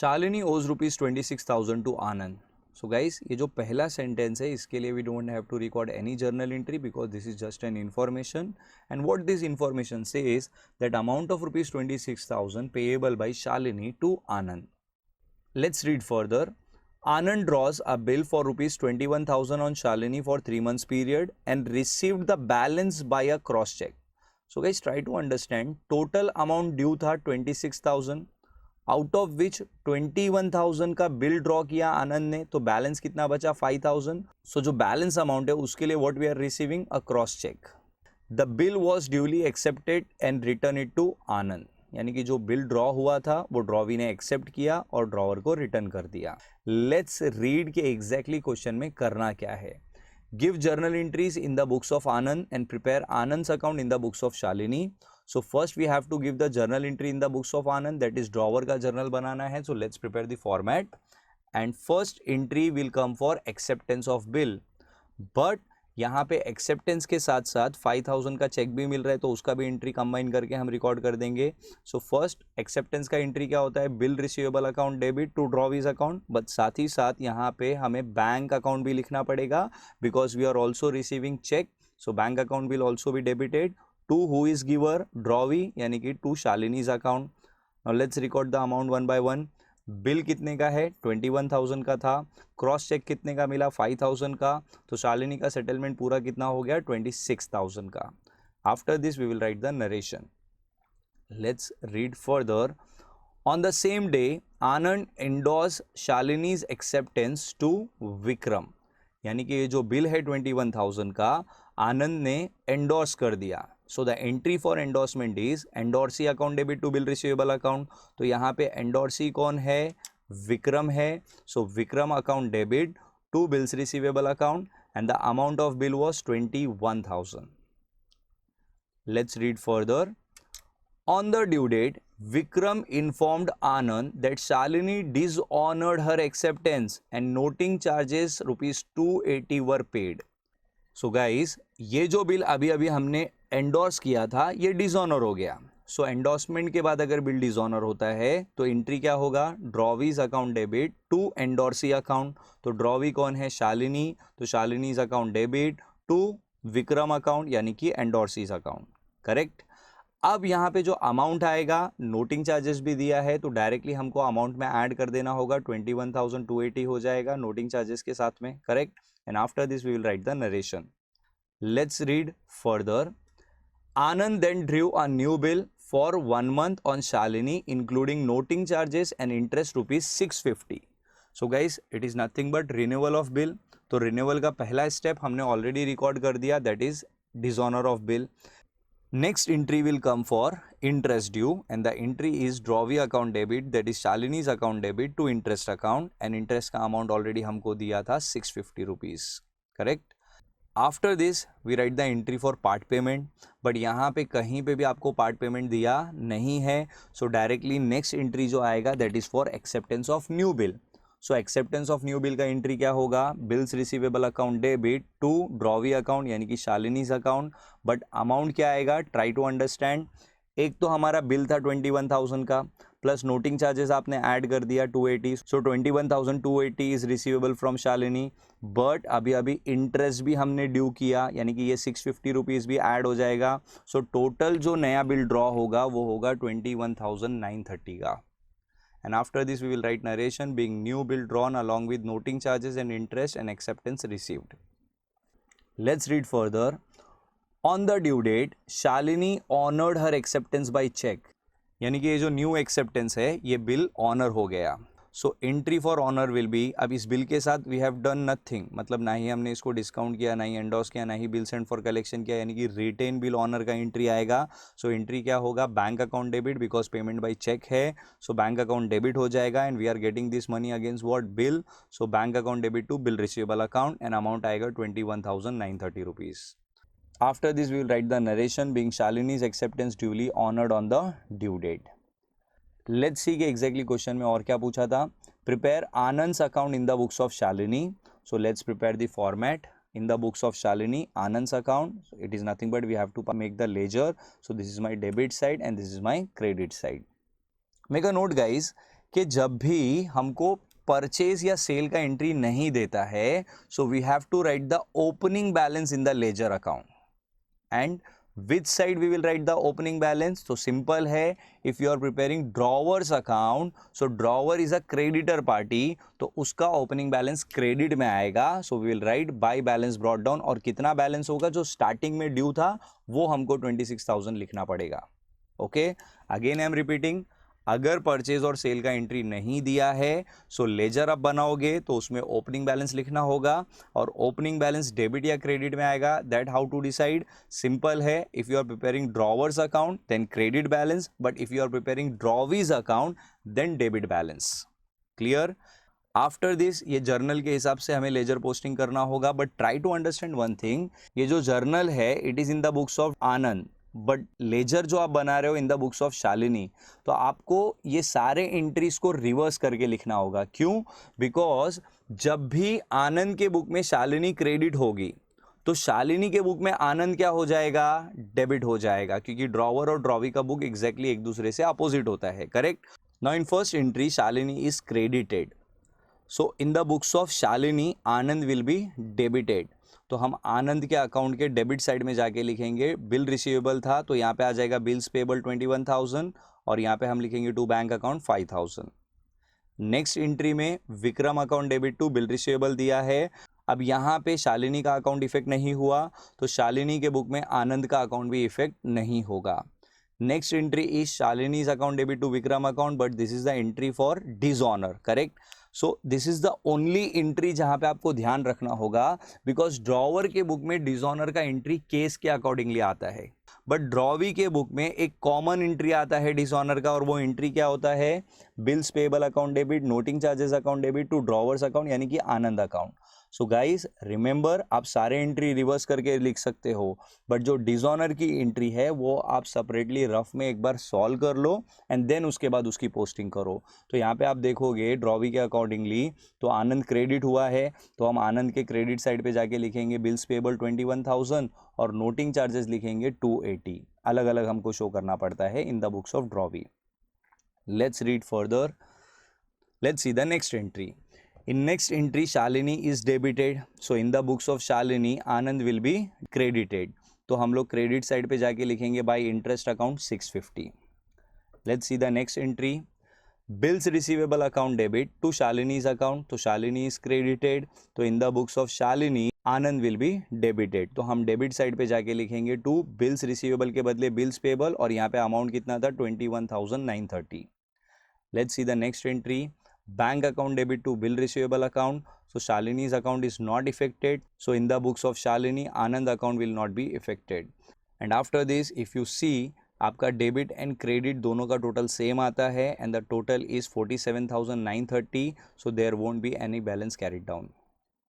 शालिनी ओज ₹26,000 to Anand. So guys, ये जो पहला सेंटेंस है इसके लिए we don't have to record any journal entry because this is just an information. And what this information says that amount of ₹26,000 payable by Shalini to Anand. Let's read further. Anand draws a bill for ₹21,000 on Shalini for 3 months period and received the balance by a cross check. So guys, try to understand. Total amount due था 26,000, out of which 21,000 का bill draw किया आनंद ने, तो balance कितना बचा 5,000. सो जो balance amount है उसके लिए what we are receiving a cross cheque. The bill was duly accepted and return it to Anand. यानी कि जो बिल ड्रॉ हुआ था वो ड्रॉवी ने एक्सेप्ट किया और ड्रॉवर को रिटर्न कर दिया. लेट्स रीड के एग्जैक्टली क्वेश्चन में करना क्या है. Give journal entries in the books of Anand and prepare Anand's account in the books of Shalini. So first we have to give the journal entry in the books of Anand, that is drawer का journal बनाना है. So let's prepare the format and first entry will come for acceptance of bill. But यहाँ पे acceptance के साथ साथ 5,000 का check भी मिल रहा है तो उसका भी एंट्री कंबाइन करके हम रिकॉर्ड कर देंगे. सो फर्स्ट एक्सेप्टेंस का एंट्री क्या होता है, bill receivable account debit to drawee's account. But साथ ही साथ यहाँ पे हमें बैंक अकाउंट भी लिखना पड़ेगा because we are also receiving cheque. So bank account will also be debited to who is giver, drawee, यानी कि to Shalini's account. Now let's record the amount one by one. Bill कितने का है, 21,000 का था. क्रॉस चेक कितने का मिला, 5,000 का. तो शालिनी का सेटलमेंट पूरा कितना हो गया, 26,000 का. After this we will write the narration. Let's read further. On the same day Anand endorse Shalini's acceptance to Vikram. यानी कि ये जो बिल है 21,000 का आनंद ने एंडोर्स कर दिया. So the entry for endorsement is endorsee account debit to bill receivable account. तो यहाँ पे एंडोर्सी कौन है, विक्रम है. So Vikram account debit to bills receivable account and the amount of bill was 21,000. Let's read further. On the due date, Vikram informed Anand that Shalini dishonored her acceptance and noting charges ₹280 were paid. So guys, ये जो bill अभी अभी हमने endorse किया था ये dishonour हो गया. सो एंडोर्समेंट के बाद अगर बिल डिसऑनर होता है तो एंट्री क्या होगा, drawee's account debit to endorsee account. तो ड्रॉवी कौन है, शालिनी. तो Shalini's account debit to Vikram account यानी कि एंडोर्सीज अकाउंट. करेक्ट. अब यहाँ पे जो अमाउंट आएगा, नोटिंग चार्जेस भी दिया है तो डायरेक्टली हमको अमाउंट में ऐड कर देना होगा. 21,280 हो जाएगा नोटिंग चार्जेस के साथ में. Correct. And after this we will write the narration. Let's read further. Anand then drew a new bill for 1 month on Shalini including noting charges and interest ₹650. So guys, it is nothing but renewal of bill. तो renewal का पहला step हमने already record कर दिया, that is dishonour of bill. Next entry will come for interest due and the entry is drawee account debit, that is Shalini's account debit to interest account and interest का amount already हमको दिया था ₹650. Correct. After this we write the entry for part payment, but यहाँ पे कहीं पे भी आपको part payment दिया नहीं है. So directly next entry जो आएगा that is for acceptance of new bill. So acceptance of new bill का एंट्री क्या होगा, bills receivable account debit to drawee account यानी कि शालिनीज अकाउंट. बट अमाउंट क्या आएगा, ट्राई टू अंडरस्टैंड. एक तो हमारा बिल था 21,000 का प्लस नोटिंग चार्जेस आपने ऐड कर दिया 280. सो 21,280 is receivable from Shalini. But अभी अभी इंटरेस्ट भी हमने ड्यू किया यानी कि ये ₹650 भी ऐड हो जाएगा. सो टोटल जो नया बिल ड्रॉ होगा वो होगा 21,930 का. And after this we will write narration being new bill drawn along with noting charges and interest and acceptance received. Let's read further. On the due date, Shalini honored her acceptance by check. यानी कि ये जो new acceptance है ये bill honour हो गया. So entry for honour will be, अब इस बिल के साथ वी हैव डन नथिंग, मतलब ना ही हमने इसको डिस्काउंट किया, ना ही एंडोर्स किया, ना ही बिल सेंड फॉर कलेक्शन किया, यानी कि रिटेन बिल ऑनर का एंट्री आएगा. सो एंट्री क्या होगा, bank account debit because payment by cheque है. सो बैंक अकाउंट डेबिट हो जाएगा and we are getting this money against what, bill. So bank account debit to bill receivable account and amount आएगा ₹21,930. After this we will write the narration being Shalini's acceptance duly honored on the due date. Let's see के exactly question में और क्या पूछा था. Prepare Anand's account in the books of Shalini. So let's prepare the format. in the books of Shalini, Anand's account, so it is nothing but we have to make the ledger. So this is my debit side and this is my credit side. Make a note guys, कि जब भी हमको purchase या cell का entry नहीं देता है, so we have to write the opening balance in the ledger account. And which side we will write the opening balance? So simple है, if you are preparing drawers account, so drawer is a creditor party, तो उसका opening balance credit में आएगा. So we will write by balance brought down, और कितना balance होगा? जो starting में ड्यू था वो हमको 26,000 लिखना पड़ेगा. Okay, again I am repeating, अगर परचेज और सेल का एंट्री नहीं दिया है, सो लेजर अब बनाओगे तो उसमें ओपनिंग बैलेंस लिखना होगा, और ओपनिंग बैलेंस डेबिट या क्रेडिट में आएगा. That how to decide? Simple है, if you are preparing drawer's account then credit balance, but if you are preparing drawee's account then debit balance. Clear? After this ये journal के हिसाब से हमें ledger posting करना होगा, but try to understand one thing, ये जो journal है it is in the books of Anand, but ledger जो आप बना रहे हो इन द बुक्स ऑफ शालिनी, तो आपको ये सारे एंट्रीज को रिवर्स करके लिखना होगा. क्यों? बिकॉज जब भी आनंद के बुक में शालिनी क्रेडिट होगी तो शालिनी के बुक में आनंद क्या हो जाएगा? डेबिट हो जाएगा, क्योंकि ड्रॉवर और ड्रॉवी का बुक एग्जैक्टली एक दूसरे से अपोजिट होता है. Correct? Now in first entry Shalini is credited, so in the books of Shalini Anand will be debited. तो हम आनंद के अकाउंट के डेबिट साइड में जाके लिखेंगे बिल रिसीवेबल था, तो यहाँ पे आ जाएगा बिल्स पेबल 21,000, और यहाँ पे हम लिखेंगे to bank account 5,000. Next entry में Vikram account debit to bill receivable दिया है. अब यहाँ पे शालिनी का अकाउंट इफेक्ट नहीं हुआ, तो शालिनी के बुक में आनंद का अकाउंट भी इफेक्ट नहीं होगा. Next entry is Shalini's account debit to Vikram account, but this is the entry for dishonour. Correct? So this is the only entry जहां पे आपको ध्यान रखना होगा, बिकॉज ड्रॉवर के बुक में डिसऑनर का एंट्री केस के अकॉर्डिंगली आता है, बट ड्रॉवी के बुक में एक कॉमन एंट्री आता है डिसऑनर का, और वो एंट्री क्या होता है? Bills payable account debit, noting charges account debit to drawer's account, यानी कि Anand account. So guys remember, आप सारे एंट्री रिवर्स करके लिख सकते हो, बट जो डिसऑनर की एंट्री है वो आप सेपरेटली रफ में एक बार सॉल्व कर लो एंड देन उसके बाद उसकी पोस्टिंग करो. तो यहाँ पे आप देखोगे ड्रॉवी के अकॉर्डिंगली तो आनंद क्रेडिट हुआ है, तो हम आनंद के क्रेडिट साइड पे जाके लिखेंगे बिल्स पेबल 21,000 और नोटिंग चार्जेस लिखेंगे 280. अलग अलग हमको शो करना पड़ता है इन the books of drawee. Let's read further. Let's see the next entry. In next entry Shalini is debited, so in the books of Shalini Anand will be credited. तो हम लोग क्रेडिट साइड पे जाके लिखेंगे by interest account 650. Let's see the next entry. Bills receivable account debit to Shalini's account, तो Shalini is credited, तो in the books of Shalini Anand will be debited. तो हम डेबिट साइड पे जाके लिखेंगे टू बिल्स रिसीवेबल के बदले बिल्स पेबल, और यहाँ पे अमाउंट कितना था? 21,930. Let's see the next entry. Bank account debit to bill receivable account, so Shalini's account is not affected, so in the books of Shalini Anand account will not be affected. And after this if you see आपका debit and credit दोनों का total same आता है, and the total is 47,930, so there won't be any balance carried down.